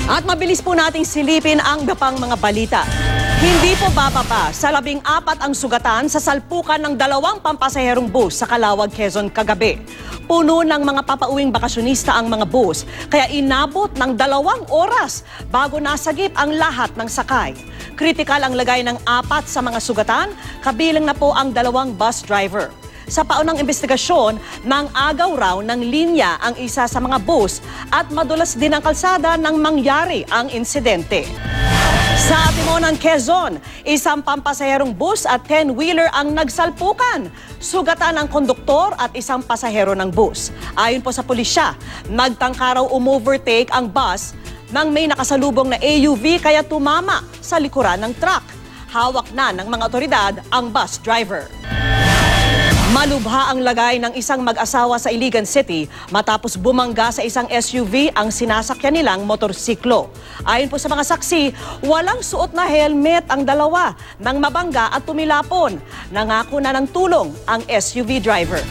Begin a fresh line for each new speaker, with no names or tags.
At mabilis po nating silipin ang gapang mga balita. Hindi po bababa sa 14 ang sugatan sa salpukan ng 2 pampasaherong bus sa Calauag, Quezon kagabi. Puno ng mga papauwing bakasyonista ang mga bus, kaya inabot ng 2 oras bago nasagip ang lahat ng sakay. Kritikal ang lagay ng 4 sa mga sugatan, kabilang na po ang 2 bus driver. Sa paunang investigasyon, mang-agaw raw ng linya ang isa sa mga bus at madulas din ang kalsada nang mangyari ang insidente. Sa Timonan, Quezon, isang pampasaherong bus at 10-wheeler ang nagsalpukan. Sugatan ang konduktor at isang pasahero ng bus. Ayon po sa pulisya, nagtangka raw umovertake ang bus nang may nakasalubong na AUV kaya tumama sa likuran ng truck. Hawak na ng mga otoridad ang bus driver. Malubha ang lagay ng isang mag-asawa sa Iligan City matapos bumangga sa isang SUV ang sinasakyan nilang motorsiklo. Ayon po sa mga saksi, walang suot na helmet ang dalawa nang mabangga at tumilapon. Nangako na ng tulong ang SUV driver.